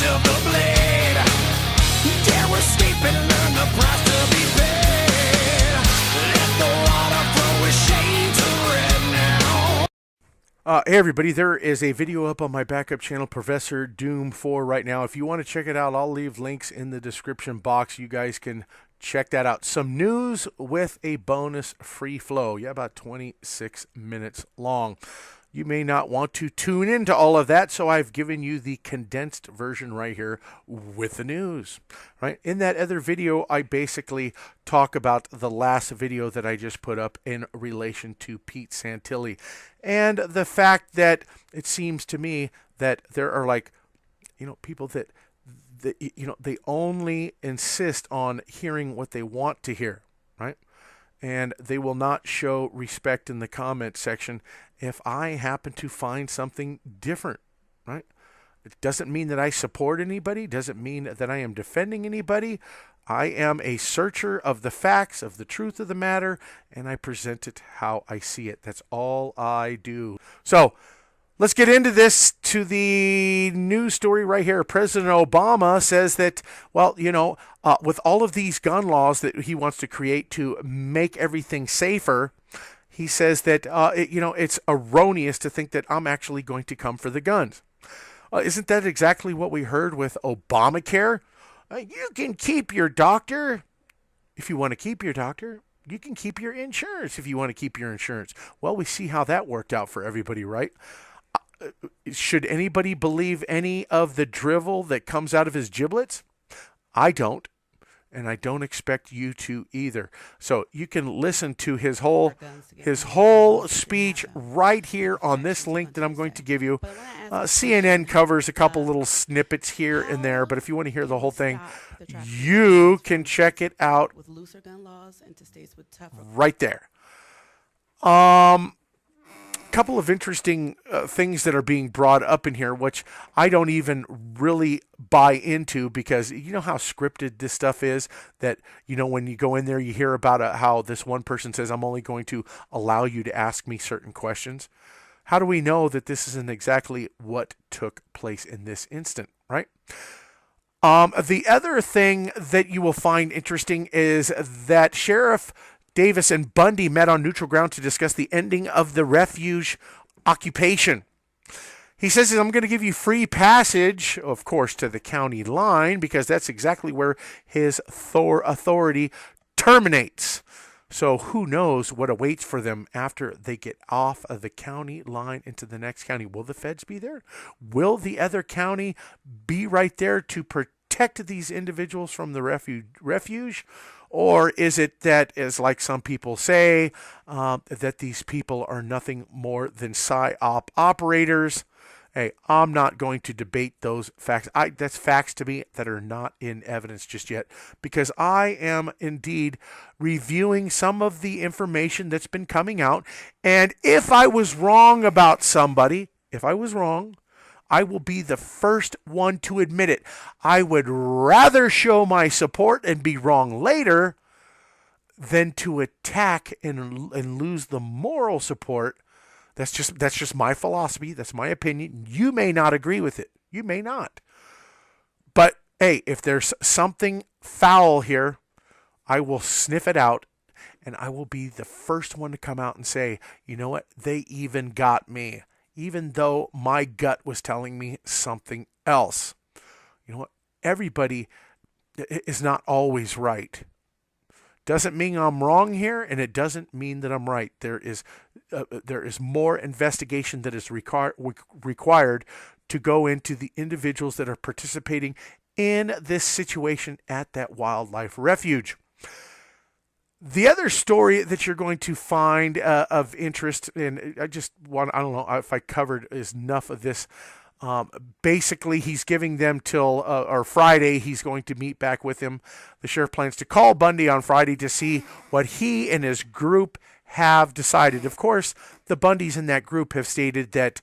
of the blade. Dare escape and learn the price to be paid. Let the water flow with shades of red now. Hey everybody, there is a video up on my backup channel, Professor Doom 4 right now. If you want to check it out, I'll leave links in the description box. You guys can check that out. Some news with a bonus free flow. Yeah, about 26 minutes long. You may not want to tune into all of that, so I've given you the condensed version right here with the news. Right? In that other video, I basically talk about the last video that I just put up in relation to Pete Santilli and the fact that it seems to me that there are people that they only insist on hearing what they want to hear, right? And they will not show respect in the comment section if I happen to find something different, right? It doesn't mean that I support anybody, doesn't mean that I am defending anybody. I am a searcher of the facts, of the truth of the matter, and I present it how I see it. That's all I do. So let's get into this, to the news story right here. President Obama says that, with all of these gun laws that he wants to create to make everything safer, he says that, it's erroneous to think that I'm actually going to come for the guns. Isn't that exactly what we heard with Obamacare? You can keep your doctor if you want to keep your doctor. You can keep your insurance if you want to keep your insurance. Well, we see how that worked out for everybody, right? Should anybody believe any of the drivel that comes out of his giblets? I don't, and I don't expect you to either. So you can listen to his whole speech right here on this link that I'm going to give you. CNN covers a couple little snippets here and there, but if you want to hear the whole thing, you can check it out right there. Couple of interesting things that are being brought up in here, which I don't even really buy into, because you know how scripted this stuff is, that, when you go in there, you hear about how this one person says, I'm only going to allow you to ask me certain questions. How do we know that this isn't exactly what took place in this instant, right? The other thing that you will find interesting is that Sheriff Davis and Bundy met on neutral ground to discuss the ending of the refuge occupation. He says, I'm going to give you free passage, of course, to the county line, because that's exactly where his authority terminates. So who knows what awaits for them after they get off of the county line into the next county. Will the feds be there? Will the other county be right there to protect these individuals from the refuge? Or is it that, as like some people say, that these people are nothing more than PSYOP operators? Hey, I'm not going to debate those facts. That's facts to me that are not in evidence just yet, because I am indeed reviewing some of the information that's been coming out. And if I was wrong about somebody, I will be the first one to admit it. I would rather show my support and be wrong later than to attack and lose the moral support. That's just my philosophy. That's my opinion. You may not agree with it. You may not. But hey, if there's something foul here, I will sniff it out, and I will be the first one to come out and say, you know what? They even got me, even though my gut was telling me something else. You know what? Everybody is not always right. Doesn't mean I'm wrong here, and it doesn't mean that I'm right. There is more investigation that is required to go into the individuals that are participating in this situation at that wildlife refuge. The other story that you're going to find of interest, and I don't know if I covered enough of this. Basically, he's giving them till Friday. He's going to meet back with him. The sheriff plans to call Bundy on Friday to see what he and his group have decided. Of course, the Bundys in that group have stated that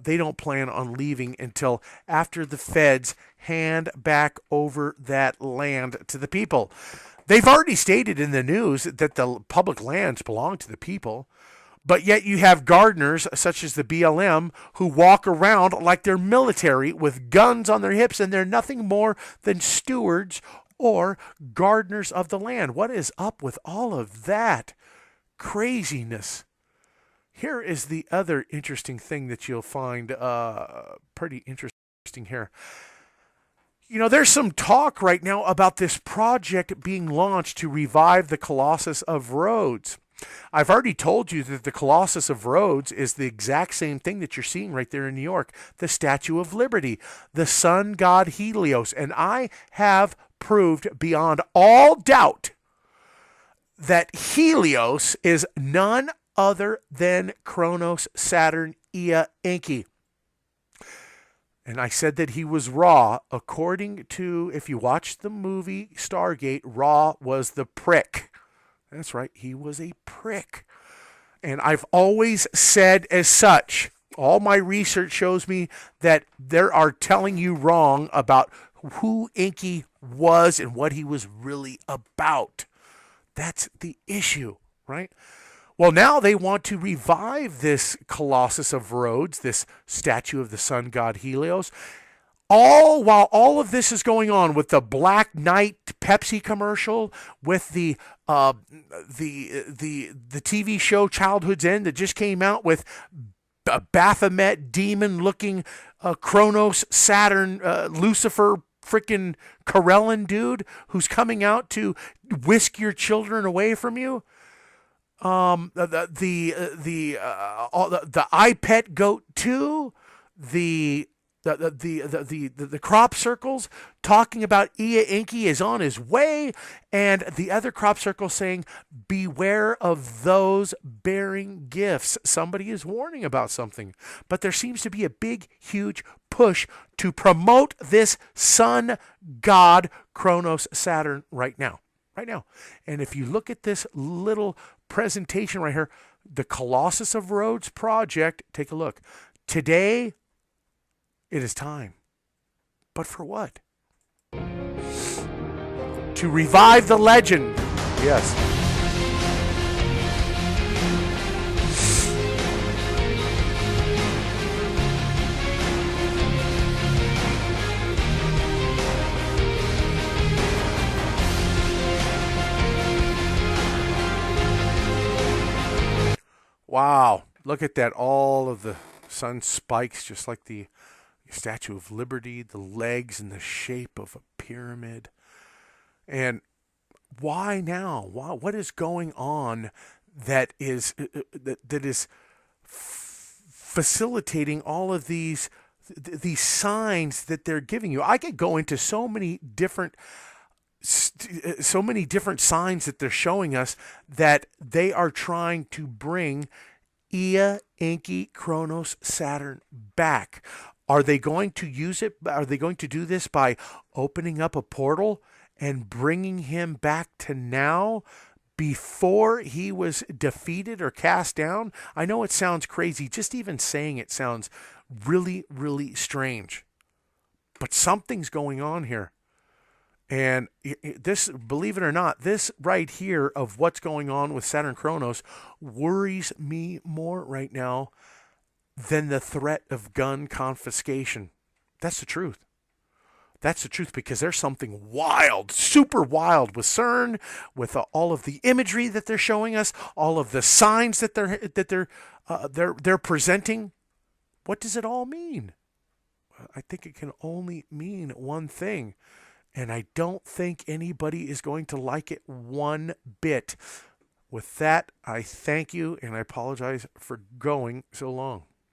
they don't plan on leaving until after the feds hand back over that land to the people. They've already stated in the news that the public lands belong to the people. But yet you have gardeners, such as the BLM, who walk around like they're military with guns on their hips, and they're nothing more than stewards or gardeners of the land. What is up with all of that craziness? Here is the other interesting thing that you'll find pretty interesting here. There's some talk right now about this project being launched to revive the Colossus of Rhodes. I've already told you that the Colossus of Rhodes is the exact same thing that you're seeing right there in New York, the Statue of Liberty, the sun god Helios. And I have proved beyond all doubt that Helios is none other than Kronos, Saturn, Ea, Enki. And I said that he was Ra. According to, if you watch the movie Stargate, Ra was the prick. That's right, he was a prick. And I've always said as such. All my research shows me that they are telling you wrong about who Enki was and what he was really about. That's the issue, right? Well, now they want to revive this Colossus of Rhodes, this statue of the sun god Helios. All while all of this is going on with the Black Knight Pepsi commercial, with the TV show Childhood's End that just came out with a Baphomet demon-looking Kronos, Saturn, Lucifer, freaking Corellan dude who's coming out to whisk your children away from you. The iPet Goat 2, the crop circles talking about Ea Enki is on his way, and the other crop circles saying, beware of those bearing gifts. Somebody is warning about something. But there seems to be a big, huge push to promote this sun god, Kronos, Saturn, right now. Right now. And if you look at this little presentation right here, the Colossus of Rhodes project, take a look. Today, it is time. But for what? To revive the legend. Yes. Wow. Look at that. All of the sun spikes, just like the Statue of Liberty, the legs in the shape of a pyramid. And why now? Why, what is going on that is facilitating all of these signs that they're giving you? I could go into so many different signs that they're showing us that they are trying to bring Ea, Enki, Kronos, Saturn back. Are they going to use it? Are they going to do this by opening up a portal and bringing him back to now before he was defeated or cast down? I know it sounds crazy. Just even saying it sounds really, really strange. But something's going on here. And this, believe it or not, this right here of what's going on with Saturn Kronos worries me more right now than the threat of gun confiscation. That's the truth. That's the truth, because there's something wild, super wild with CERN, with all of the imagery that they're showing us, all of the signs that they're presenting. What does it all mean? I think it can only mean one thing. And I don't think anybody is going to like it one bit. With that, I thank you, and I apologize for going so long.